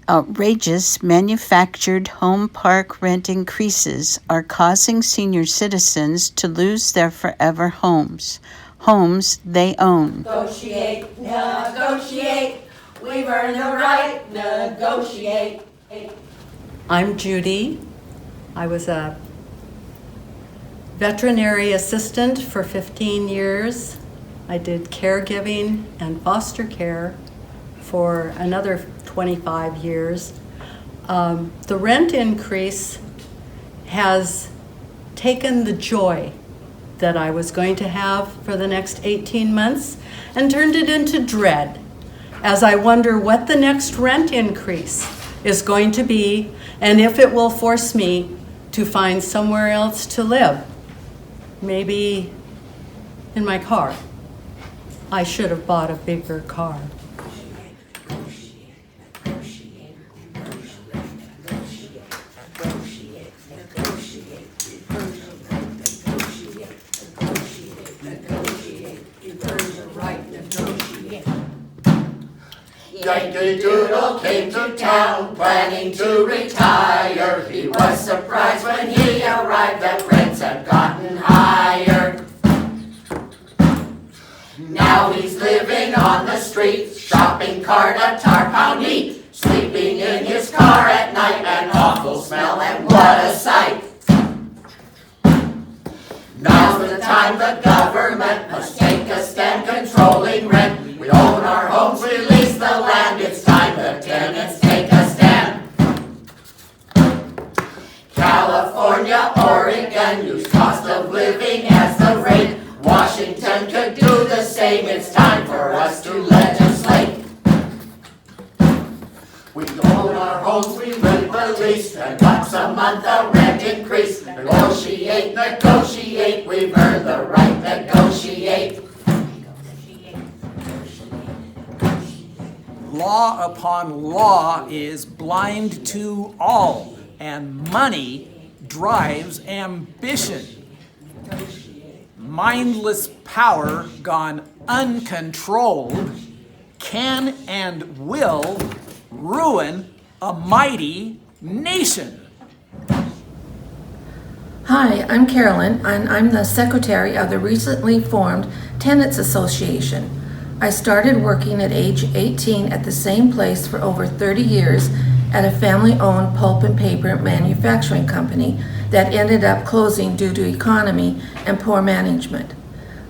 Outrageous manufactured home park rent increases are causing senior citizens to lose their forever homes they own. Negotiate, negotiate, we've earned the right, negotiate. I'm Judy. I was a veterinary assistant for 15 years. I did caregiving and foster care for another 25 years. The rent increase has taken the joy that I was going to have for the next 18 months and turned it into dread as I wonder what the next rent increase is going to be and if it will force me to find somewhere else to live. Maybe in my car. I should have bought a bigger car. Yankee Doodle came to town, planning to retire. He was surprised when he arrived that rents had gotten higher. Now he's living on the street, shopping cart a Tarp, how neat. Sleeping in his car at night, an awful smell and what a sight. Now's the time the government must take a stand controlling rent. We own our homes, we lease the land, it's time the tenants take a stand. California, Oregon use cost of living as the rate. Washington could do the same, it's time for us to legislate. We own our homes, we rent the lease, $10 a month a rent increase. Negotiate, negotiate, we've earned the right, negotiate. Law upon law is blind to all, and money drives ambition. Mindless power gone uncontrolled can and will ruin a mighty nation. Hi, I'm Carolyn, and I'm the secretary of the recently formed Tenants Association. I started working at age 18 at the same place for over 30 years at a family-owned pulp and paper manufacturing company that ended up closing due to economy and poor management.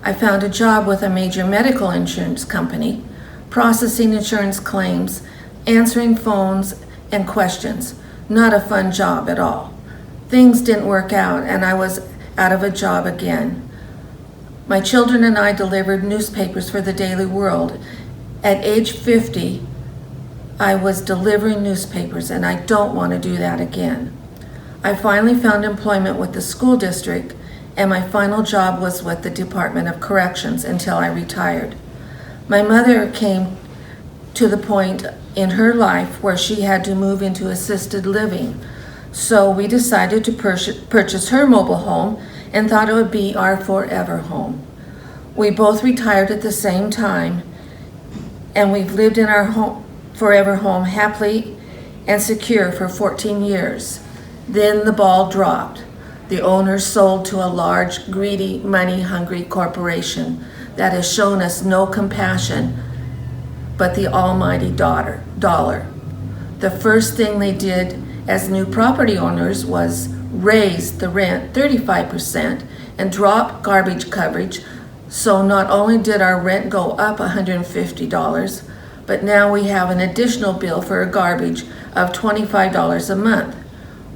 I found a job with a major medical insurance company, processing insurance claims, answering phones and questions. Not a fun job at all. Things didn't work out and I was out of a job again. My children and I delivered newspapers for the Daily World. At age 50, I was delivering newspapers and I don't want to do that again. I finally found employment with the school district and my final job was with the Department of Corrections until I retired. My mother came to the point in her life where she had to move into assisted living. So we decided to purchase her mobile home and thought it would be our forever home. We both retired at the same time, and we've lived in our forever home happily and secure for 14 years. Then the ball dropped. The owner sold to a large, greedy, money-hungry corporation that has shown us no compassion but the almighty dollar. The first thing they did as new property owners was raise the rent 35% and drop garbage coverage. So not only did our rent go up $150, but now we have an additional bill for garbage of $25 a month.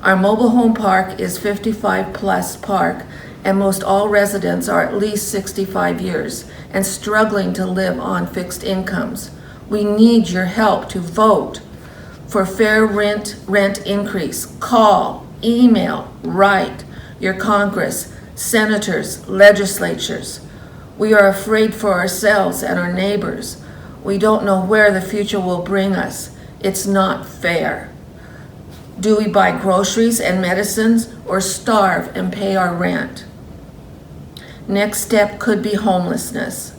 Our mobile home park is 55 plus park, and most all residents are at least 65 years and struggling to live on fixed incomes. We need your help to vote for fair rent increase. Call, email, write your Congress, senators, legislatures. We are afraid for ourselves and our neighbors. We don't know where the future will bring us. It's not fair. Do we buy groceries and medicines or starve and pay our rent? Next step could be homelessness.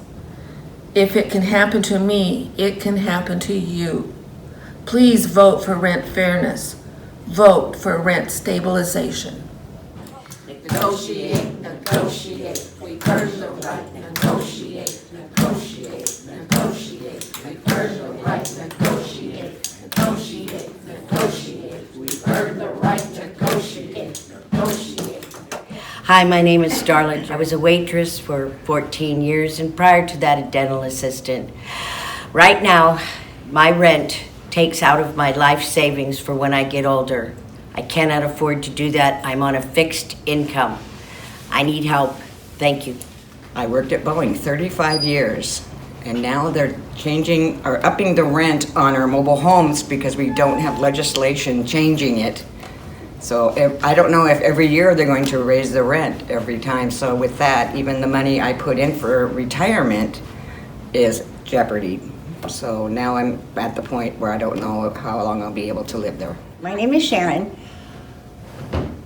If it can happen to me, it can happen to you. Please vote for rent fairness. Vote for rent stabilization. Negotiate, negotiate, we've earned the right. Negotiate, negotiate, negotiate, we've earned the right. Negotiate, negotiate, negotiate, we've earned the right. Negotiate, negotiate. Hi, my name is Starlet. I was a waitress for 14 years, and prior to that, a dental assistant. Right now, my rent takes out of my life savings for when I get older. I cannot afford to do that. I'm on a fixed income. I need help. Thank you. I worked at Boeing 35 years, and now they're changing or upping the rent on our mobile homes because we don't have legislation changing it. So I don't know if every year they're going to raise the rent every time. So with that, even the money I put in for retirement is jeopardy. So now I'm at the point where I don't know how long I'll be able to live there. My name is Sharon.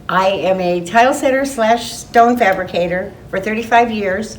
I am a tile setter / stone fabricator for 35 years,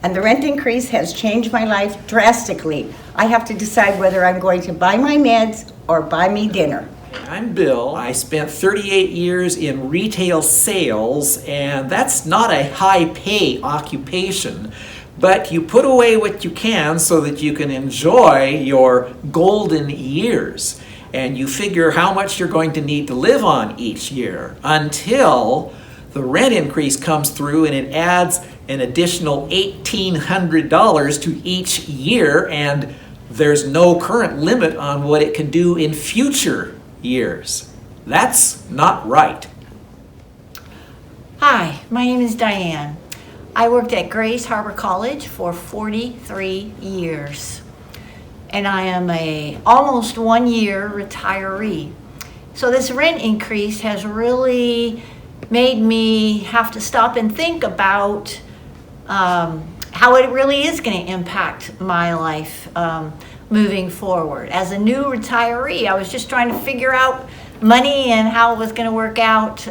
and the rent increase has changed my life drastically. I have to decide whether I'm going to buy my meds or buy me dinner. I'm Bill. I spent 38 years in retail sales, and that's not a high pay occupation. But you put away what you can so that you can enjoy your golden years. And you figure how much you're going to need to live on each year until the rent increase comes through and it adds an additional $1,800 to each year, and there's no current limit on what it can do in future years. That's not right. Hi, my name is Diane. I worked at Grace Harbor College for 43 years, and I am a almost 1 year retiree. So this rent increase has really made me have to stop and think about how it really is going to impact my life moving forward. As a new retiree, I was just trying to figure out money and how it was going to work out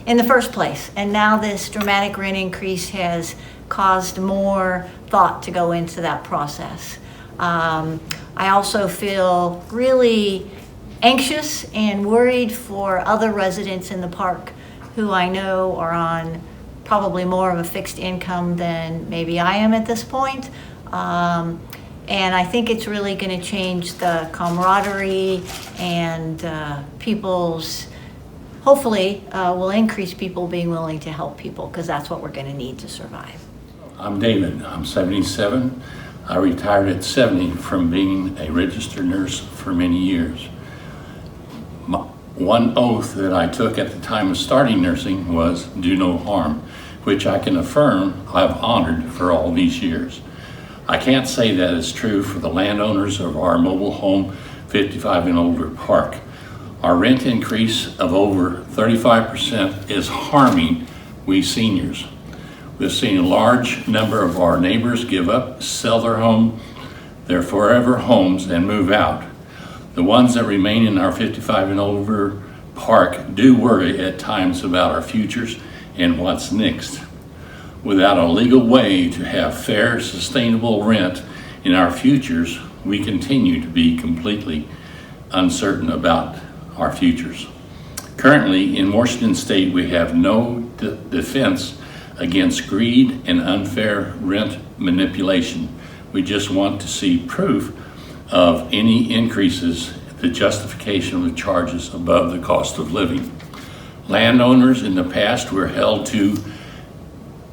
in the first place. And now this dramatic rent increase has caused more thought to go into that process. I also feel really anxious and worried for other residents in the park who I know are on probably more of a fixed income than maybe I am at this point. And I think it's really going to change the camaraderie and people's, hopefully will increase people being willing to help people, because that's what we're going to need to survive. I'm David. I'm 77. I retired at 70 from being a registered nurse for many years. One oath that I took at the time of starting nursing was do no harm, which I can affirm I've honored for all these years. I can't say that is true for the landowners of our mobile home 55 and older park. Our rent increase of over 35% is harming we seniors. We've seen a large number of our neighbors give up, sell their home, their forever homes, and move out. The ones that remain in our 55 and older park do worry at times about our futures and what's next. Without a legal way to have fair, sustainable rent in our futures, we continue to be completely uncertain about our futures. Currently, in Washington State, we have no defense against greed and unfair rent manipulation. We just want to see proof of any increases, the justification of the charges above the cost of living. Landowners in the past were held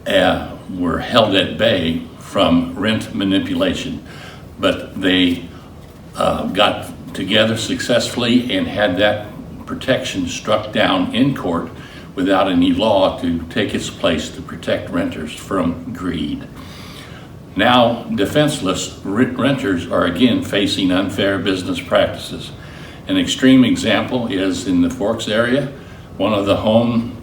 at bay from rent manipulation, but they got together successfully and had that protection struck down in court without any law to take its place to protect renters from greed. Now, defenseless renters are again facing unfair business practices. An extreme example is in the Forks area. One of the home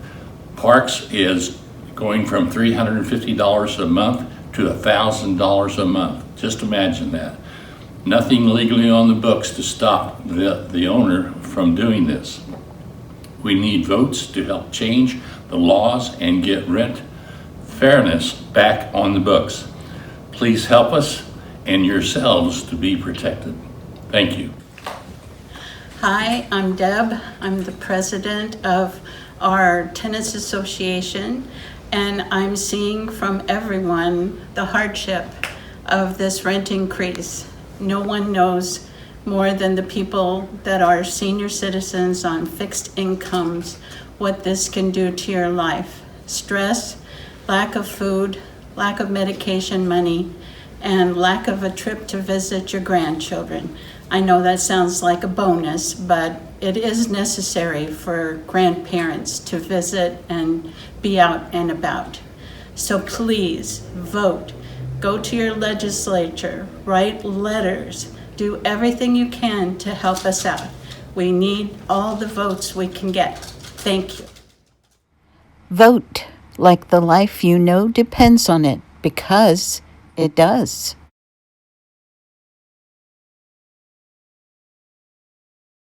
parks is going from $350 a month to $1,000 a month. Just imagine that. Nothing legally on the books to stop the owner from doing this. We need votes to help change the laws and get rent fairness back on the books. Please help us and yourselves to be protected. Thank you. Hi, I'm Deb. I'm the president of our Tenants Association, and I'm seeing from everyone the hardship of this rent increase. No one knows more than the people that are senior citizens on fixed incomes what this can do to your life. Stress, lack of food, lack of medication money, and lack of a trip to visit your grandchildren. I know that sounds like a bonus, but it is necessary for grandparents to visit and be out and about. So please vote. Go to your legislature, write letters, do everything you can to help us out. We need all the votes we can get. Thank you. Vote like the life you know depends on it, because it does.